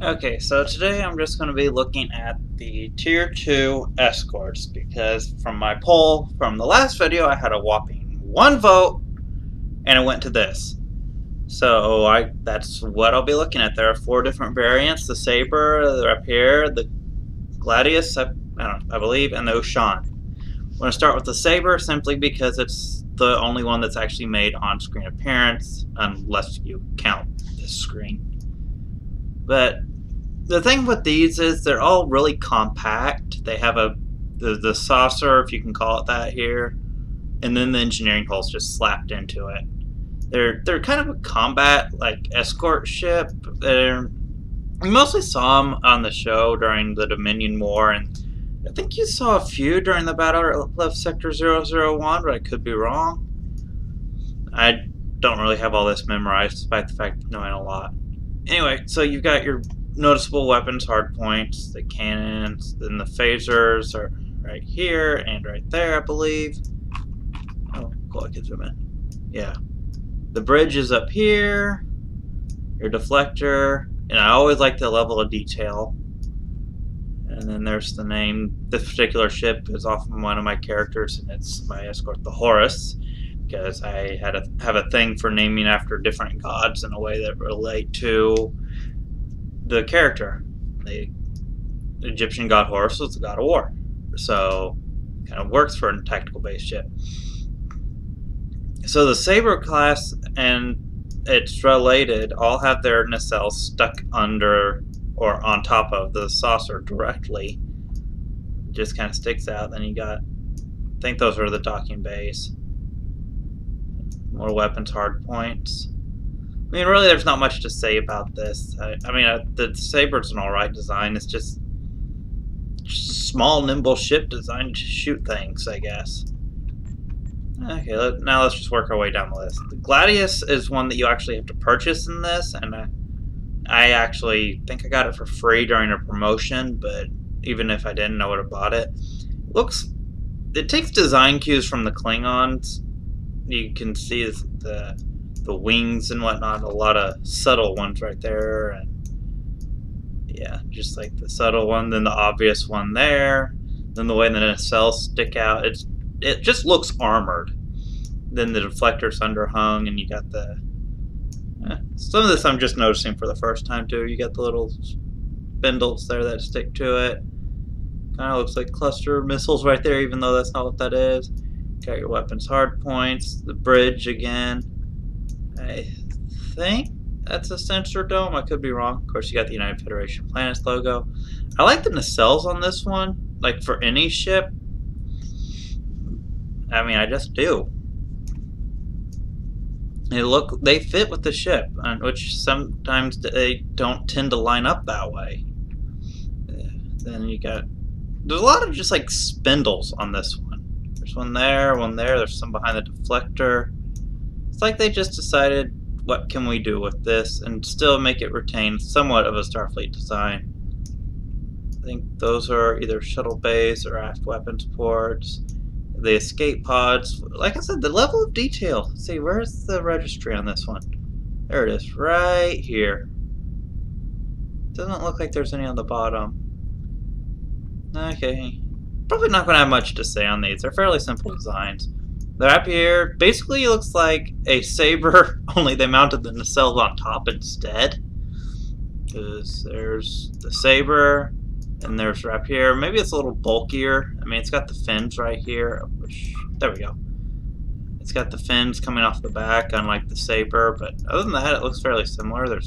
Okay, so today I'm just going to be looking at the Tier 2 Escorts because from my poll from the last video I had a whopping 1 vote and it went to this. So that's what I'll be looking at. There are 4 different variants: the Saber, the Rapier, the Gladius, I believe, and the Ushaan. I'm going to start with the Saber simply because it's the only one that's actually made on-screen appearance, unless you count this screen. But the thing with these is they're all really compact. They have the saucer, if you can call it that here, and then the engineering hull's just slapped into it. They're kind of a combat escort ship. We mostly saw them on the show during the Dominion War, and I think you saw a few during the battle of Sector 001, but I could be wrong. I don't really have all this memorized, despite the fact of knowing a lot. Anyway, so you've got your noticeable weapons, hardpoints, the cannons, then the phasers are right here and right there, I believe. Oh, cool, I can zoom in. Yeah. The bridge is up here, your deflector, and I always like the level of detail. And then there's the name. This particular ship is often one of my characters, and it's my escort, the Horus, because I have a thing for naming after different gods in a way that relate to the character. The Egyptian god Horus was the god of war, so it kind of works for a tactical based ship. So the Saber-Class and its related all have their nacelles stuck under or on top of the saucer directly. It just kind of sticks out. Then you got, I think those are the docking bays. More weapons, hard points. I mean, really, there's not much to say about this. The Saber's an alright design. It's just small, nimble ship designed to shoot things, I guess. Okay, now let's just work our way down the list. The Gladius is one that you actually have to purchase in this, and I actually think I got it for free during a promotion, but even if I didn't, I would have bought it. It takes design cues from the Klingons. You can see the wings and whatnot, a lot of subtle ones right there, and yeah, just like the subtle one, then the obvious one there, then the way the nacelles stick out, it just looks armored. Then the deflector's underhung, and you got some of this I'm just noticing for the first time too. You got the little spindles there that stick to it. Kind of looks like cluster missiles right there, even though that's not what that is. Got your weapons, hard points, the bridge again. I think that's a sensor dome. I could be wrong. Of course, you got the United Federation Planets logo. I like the nacelles on this one, like for any ship. I mean, I just do. They fit with the ship, which sometimes they don't tend to line up that way. Then there's a lot of just like spindles on this one. There's one there, there's some behind the deflector. It's like they just decided, what can we do with this and still make it retain somewhat of a Starfleet design. I think those are either shuttle bays or aft weapons ports. The escape pods, like I said, the level of detail. Let's see, where's the registry on this one? There it is, right here. Doesn't look like there's any on the bottom. Okay, probably not going to have much to say on these. They're fairly simple designs. The Rapier basically looks like a Saber, only they mounted the nacelles on top instead. Because there's the Saber, and there's Rapier. Maybe it's a little bulkier. I mean, it's got the fins right here, there we go. It's got the fins coming off the back, unlike the Saber, but other than that, it looks fairly similar. I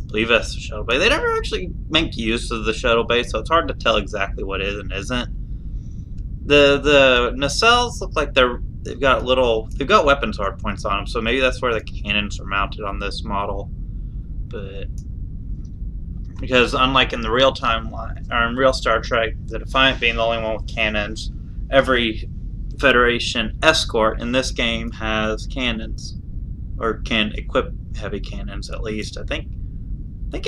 believe that's the shuttle bay. They never actually make use of the shuttle bay, so it's hard to tell exactly what is and isn't. The nacelles look like they've got weapons hardpoints on them, so maybe that's where the cannons are mounted on this model. But because unlike in the real timeline, or in real Star Trek, the Defiant being the only one with cannons, every Federation escort in this game has cannons, or can equip heavy cannons at least. I think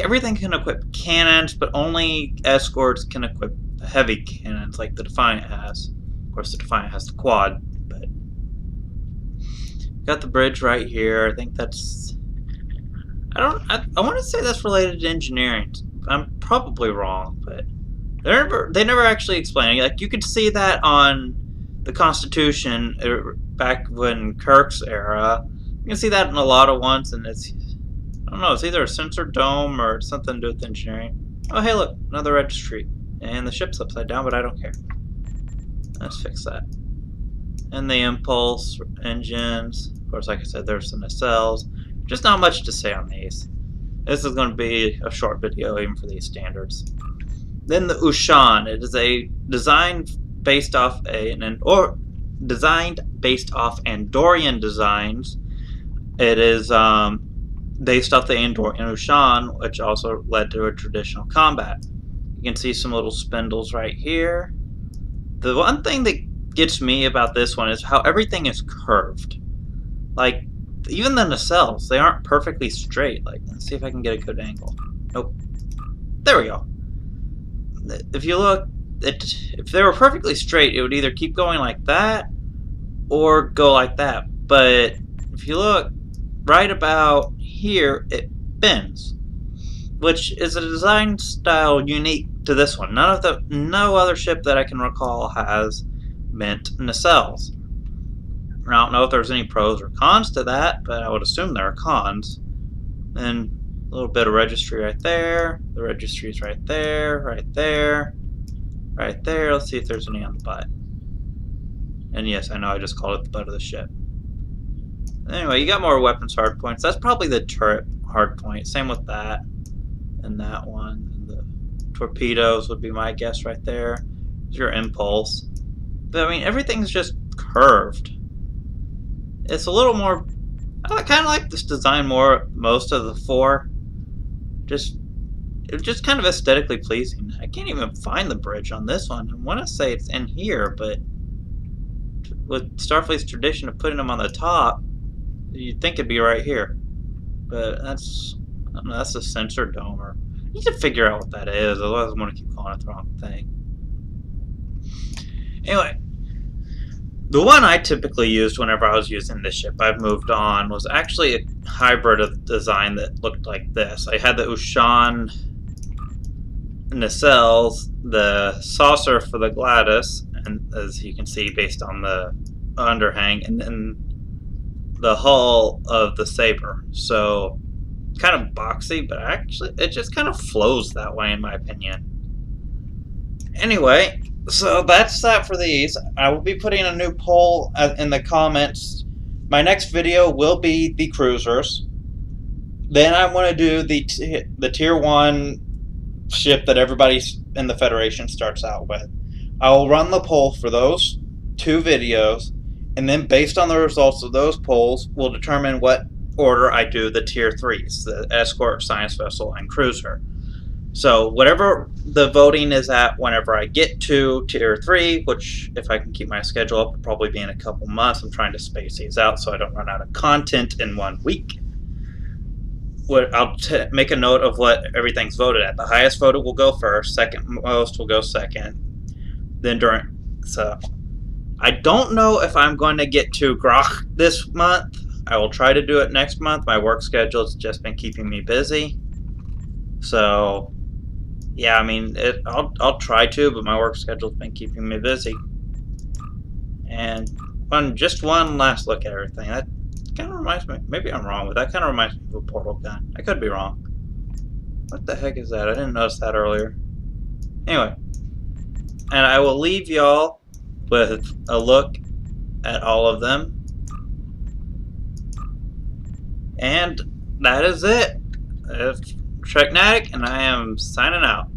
everything can equip cannons, but only escorts can equip heavy cannons like the Defiant has. Of course, the Defiant has the quad, but got the bridge right here. I think that's I want to say that's related to engineering, I'm probably wrong, but they never actually explain it. Like, you could see that on the Constitution back when Kirk's era. You can see that in a lot of ones, and it's, I don't know, it's either a sensor dome or something to do with engineering. Oh, hey, look, another registry. And the ship's upside down, but I don't care. Let's fix that. And the impulse engines. Of course, like I said, there's the nacelles. Just not much to say on these. This is going to be a short video, even for these standards. Then the Ushaan. It is a design based off designed based off Andorian designs. It is based off the Andorian Ushaan, which also led to a traditional combat. You can see some little spindles right here. The one thing that gets me about this one is how everything is curved. Like, even the nacelles, they aren't perfectly straight. Like, let's see if I can get a good angle. Nope. There we go. If you look, if they were perfectly straight, it would either keep going like that or go like that. But if you look right about here, it bends, which is a design style unique to this one. No other ship that I can recall has bent nacelles. I don't know if there's any pros or cons to that, but I would assume there are cons. And a little bit of registry right there. The registry's right there, right there, right there. Let's see if there's any on the butt. And yes, I know I just called it the butt of the ship. Anyway, you got more weapons hardpoints. That's probably the turret hardpoint. Same with that and that one. And the torpedoes would be my guess right there. There's your impulse. But I mean, everything's just curved. It's a little more... I kind of like this design more, most of the four. It's just kind of aesthetically pleasing. I can't even find the bridge on this one. I want to say it's in here, but with Starfleet's tradition of putting them on the top, you'd think it'd be right here. But that's, I don't know, that's a sensor dome. Or you need to figure out what that is, otherwise I'm going to keep calling it the wrong thing. Anyway, the one I typically used whenever I was using this ship, I've moved on, was actually a hybrid of design that looked like this. I had the Ushaan nacelles, the saucer for the Gladius, and as you can see based on the underhang, and then the hull of the Saber. So kind of boxy, but actually it just kind of flows that way in my opinion. Anyway, so that's that for these. I will be putting a new poll in the comments. My next video will be the cruisers. Then I want to do the Tier 1 ship that everybody in the Federation starts out with. I will run the poll for those 2 videos, and then based on the results of those polls, we'll determine what order I do the Tier 3s, the Escort, Science Vessel, and Cruiser. So whatever the voting is at whenever I get to Tier 3, which if I can keep my schedule up, will probably be in a couple months. I'm trying to space these out so I don't run out of content in 1 week. I'll make a note of what everything's voted at. The highest voted will go first, second most will go second, then during. So I don't know if I'm going to get to Grok this month. I will try to do it next month. My work schedule has just been keeping me busy. So yeah, I mean, I'll try to, but my work schedule's been keeping me busy. And just one last look at everything. That kind of reminds me, maybe I'm wrong, but that kind of reminds me of a portal gun. I could be wrong. What the heck is that? I didn't notice that earlier. Anyway, and I will leave y'all with a look at all of them. And that is it. Trek-Natic, and I am signing out.